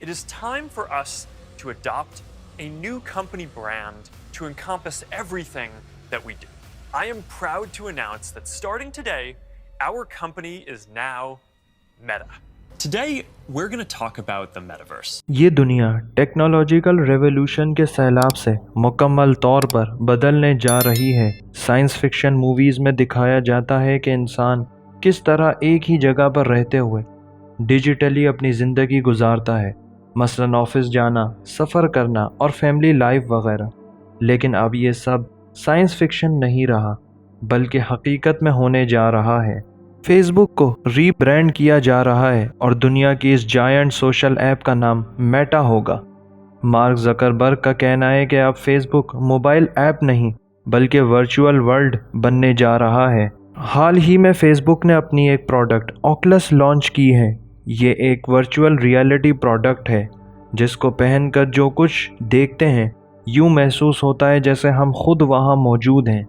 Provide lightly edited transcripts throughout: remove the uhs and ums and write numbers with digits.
It is time for us to adopt a new company brand to encompass everything that we do. I am proud to announce that starting today, our company is now Meta. Today, we're going to talk about the Metaverse. ये दुनिया technological revolution के सैलाब से मुकम्मल तौर पर बदलने जा रही है। साइंस फिक्शन मूवीज़ में दिखाया जाता है कि इंसान किस तरह एक ही जगह पर रहते हुए डिजिटली अपनी ज़िंदगी गुजारता है, मसलन ऑफिस जाना, सफ़र करना और फैमिली लाइफ वगैरह। लेकिन अब ये सब साइंस फिक्शन नहीं रहा, बल्कि हकीकत में होने जा रहा है। फेसबुक को रीब्रांड किया जा रहा है और दुनिया की इस जायंट सोशल ऐप का नाम मेटा होगा। मार्क ज़करबर्ग का कहना है कि अब फेसबुक मोबाइल ऐप नहीं बल्कि वर्चुअल वर्ल्ड बनने जा रहा है। हाल ही में फेसबुक ने अपनी एक प्रोडक्ट ऑकुलस लॉन्च की है। ये एक वर्चुअल रियलिटी प्रोडक्ट है जिसको पहनकर जो कुछ देखते हैं यूँ महसूस होता है जैसे हम खुद वहाँ मौजूद हैं।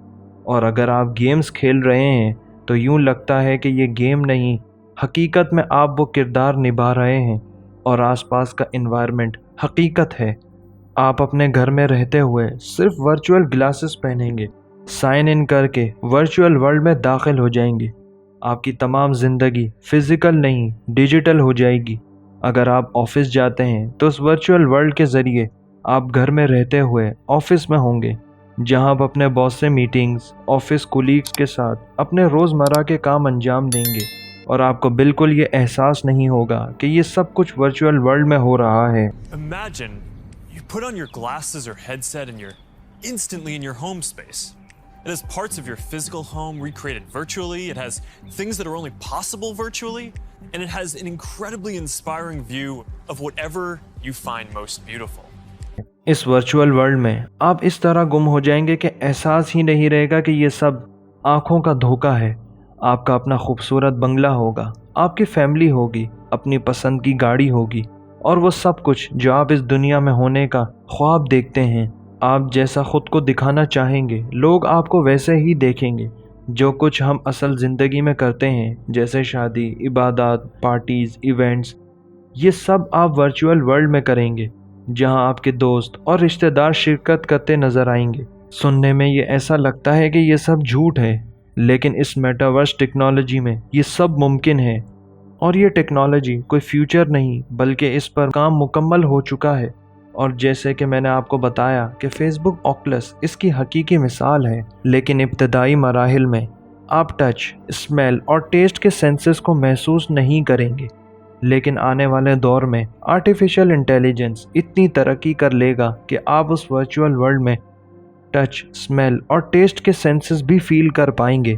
और अगर आप गेम्स खेल रहे हैं तो यूँ लगता है कि ये गेम नहीं, हकीकत में आप वो किरदार निभा रहे हैं और आसपास का एनवायरनमेंट हकीकत है। आप अपने घर में रहते हुए सिर्फ वर्चुअल ग्लासेस पहनेंगे, साइन इन करके वर्चुअल वर्ल्ड में दाखिल हो जाएंगे। आपकी तमाम ज़िंदगी फ़िज़िकल नहीं डिजिटल हो जाएगी। अगर आप ऑफिस जाते हैं तो उस वर्चुअल वर्ल्ड के ज़रिए आप घर में रहते हुए ऑफिस में होंगे, जहां आप अपने बॉस से मीटिंग्स, ऑफिस कोलीग्स के साथ अपने रोज़मर्रा के काम अंजाम देंगे और आपको बिल्कुल ये एहसास नहीं होगा कि ये सब कुछ वर्चुअल वर्ल्ड में हो रहा है। Imagine you put on your glasses or headset and you're instantly in your home space. It has parts of your physical home recreated virtually. It has things that are only possible virtually. And it has an incredibly inspiring view of whatever you find most beautiful. इस virtual world में आप इस तरह गुम हो जाएंगे कि एहसास ही नहीं रहेगा कि ये सब आँखों का धोखा है। आपका अपना खूबसूरत बंगला होगा, आपकी फैमिली होगी, अपनी पसंद की गाड़ी होगी और वो सब कुछ जो आप इस दुनिया में होने का ख्वाब देखते हैं। आप जैसा ख़ुद को दिखाना चाहेंगे लोग आपको वैसे ही देखेंगे। जो कुछ हम असल ज़िंदगी में करते हैं जैसे शादी, इबादत, पार्टीज़, इवेंट्स, ये सब आप वर्चुअल वर्ल्ड में करेंगे जहां आपके दोस्त और रिश्तेदार शिरकत करते नज़र आएंगे। सुनने में ये ऐसा लगता है कि ये सब झूठ है, लेकिन इस मेटावर्स टेक्नोलॉजी में ये सब मुमकिन है। और ये टेक्नोलॉजी कोई फ्यूचर नहीं बल्कि इस पर काम मुकम्मल हो चुका है। और जैसे कि मैंने आपको बताया कि फेसबुक ऑकुलस इसकी हकीकी मिसाल है, लेकिन इब्तदाई मराहिल में आप टच, स्मेल और टेस्ट के सेंसेस को महसूस नहीं करेंगे। लेकिन आने वाले दौर में आर्टिफिशियल इंटेलिजेंस इतनी तरक्की कर लेगा कि आप उस वर्चुअल वर्ल्ड में टच, स्मेल और टेस्ट के सेंसेस भी फील कर पाएंगे।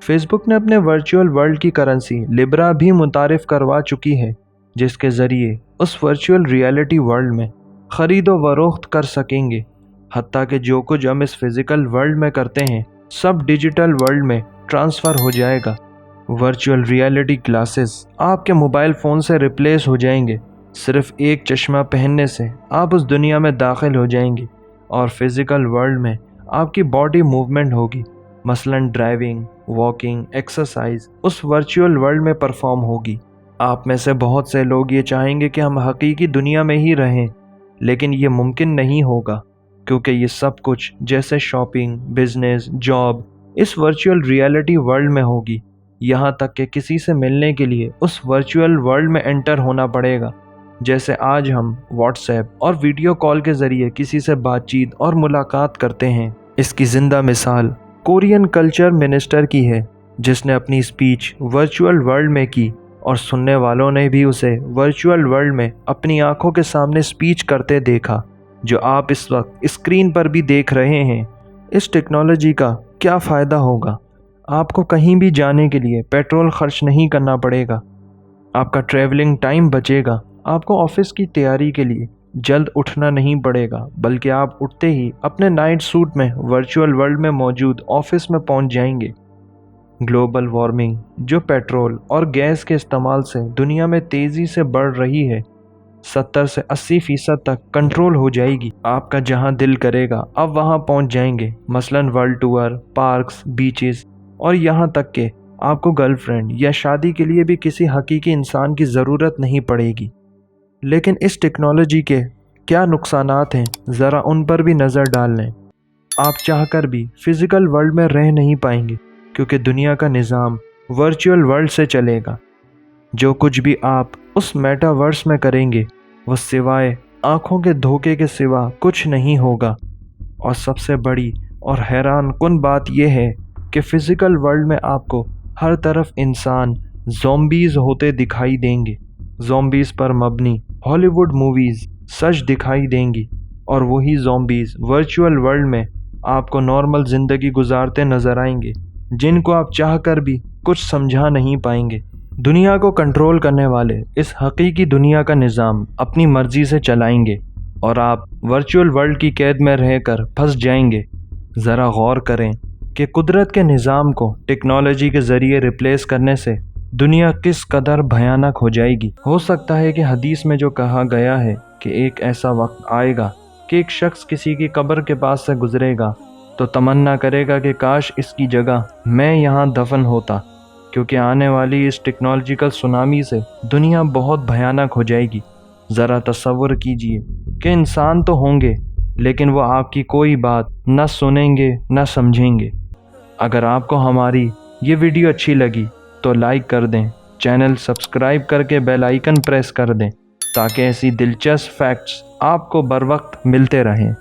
फेसबुक ने अपने वर्चुअल वर्ल्ड की करेंसी लिब्रा भी मुतारिफ करवा चुकी है, जिसके ज़रिए उस वर्चुअल रियलिटी वर्ल्ड में ख़रीदो फरोख्त कर सकेंगे। हत्ता कि जो कुछ हम इस फिज़िकल वर्ल्ड में करते हैं सब डिजिटल वर्ल्ड में ट्रांसफ़र हो जाएगा। वर्चुअल रियलिटी ग्लासेस आपके मोबाइल फ़ोन से रिप्लेस हो जाएंगे। सिर्फ एक चश्मा पहनने से आप उस दुनिया में दाखिल हो जाएंगे और फिज़िकल वर्ल्ड में आपकी बॉडी मूवमेंट होगी, मसलन ड्राइविंग, वॉकिंग, एक्सरसाइज उस वर्चुअल वर्ल्ड में परफॉर्म होगी। आप में से बहुत से लोग ये चाहेंगे कि हम हकीकी दुनिया में ही रहें, लेकिन ये मुमकिन नहीं होगा क्योंकि ये सब कुछ जैसे शॉपिंग, बिजनेस, जॉब इस वर्चुअल रियलिटी वर्ल्ड में होगी। यहाँ तक कि किसी से मिलने के लिए उस वर्चुअल वर्ल्ड में एंटर होना पड़ेगा। जैसे आज हम व्हाट्सएप और वीडियो कॉल के ज़रिए किसी से बातचीत और मुलाकात करते हैं। इसकी ज़िंदा मिसाल कोरियन कल्चर मिनिस्टर की है, जिसने अपनी स्पीच वर्चुअल वर्ल्ड में की और सुनने वालों ने भी उसे वर्चुअल वर्ल्ड में अपनी आंखों के सामने स्पीच करते देखा, जो आप इस वक्त स्क्रीन पर भी देख रहे हैं। इस टेक्नोलॉजी का क्या फ़ायदा होगा? आपको कहीं भी जाने के लिए पेट्रोल खर्च नहीं करना पड़ेगा, आपका ट्रैवलिंग टाइम बचेगा, आपको ऑफिस की तैयारी के लिए जल्द उठना नहीं पड़ेगा, बल्कि आप उठते ही अपने नाइट सूट में वर्चुअल वर्ल्ड में मौजूद ऑफिस में पहुंच जाएंगे। ग्लोबल वार्मिंग जो पेट्रोल और गैस के इस्तेमाल से दुनिया में तेज़ी से बढ़ रही है, 70 से 80% तक कंट्रोल हो जाएगी। आपका जहां दिल करेगा आप वहां पहुंच जाएंगे, मसलन वर्ल्ड टूर, पार्क्स, बीचेस और यहाँ तक कि आपको गर्लफ्रेंड या शादी के लिए भी किसी हकीकी इंसान की ज़रूरत नहीं पड़ेगी। लेकिन इस टेक्नोलॉजी के क्या नुकसानात हैं, ज़रा उन पर भी नज़र डाल लें। आप चाहकर भी फिज़िकल वर्ल्ड में रह नहीं पाएंगे, क्योंकि दुनिया का निज़ाम वर्चुअल वर्ल्ड से चलेगा। जो कुछ भी आप उस मेटावर्स में करेंगे वो सिवाय आँखों के धोखे के सिवा कुछ नहीं होगा। और सबसे बड़ी और हैरान कुन बात यह है कि फ़िज़िकल वर्ल्ड में आपको हर तरफ इंसान ज़ॉम्बीज़ होते दिखाई देंगे। ज़ॉम्बीज़ पर मबनी हॉलीवुड मूवीज़ सच दिखाई देंगी, और वही ज़ॉम्बीज़ वर्चुअल वर्ल्ड में आपको नॉर्मल ज़िंदगी गुजारते नज़र आएंगे, जिनको आप चाहकर भी कुछ समझा नहीं पाएंगे। दुनिया को कंट्रोल करने वाले इस हकीकी दुनिया का निज़ाम अपनी मर्ज़ी से चलाएंगे, और आप वर्चुअल वर्ल्ड की कैद में रहकर फंस जाएंगे। ज़रा गौर करें कि कुदरत के निज़ाम को टेक्नोलॉजी के ज़रिए रिप्लेस करने से दुनिया किस कदर भयानक हो जाएगी। हो सकता है कि हदीस में जो कहा गया है कि एक ऐसा वक्त आएगा कि एक शख्स किसी की कब्र के पास से गुजरेगा तो तमन्ना करेगा कि काश इसकी जगह मैं यहाँ दफन होता, क्योंकि आने वाली इस टेक्नोलॉजिकल सुनामी से दुनिया बहुत भयानक हो जाएगी। ज़रा तसव्वुर कीजिए कि इंसान तो होंगे, लेकिन वो आपकी कोई बात न सुनेंगे न समझेंगे। अगर आपको हमारी ये वीडियो अच्छी लगी तो लाइक कर दें, चैनल सब्सक्राइब करके बेल आइकन प्रेस कर दें, ताकि ऐसी दिलचस्प फैक्ट्स आपको बर वक्त मिलते रहें।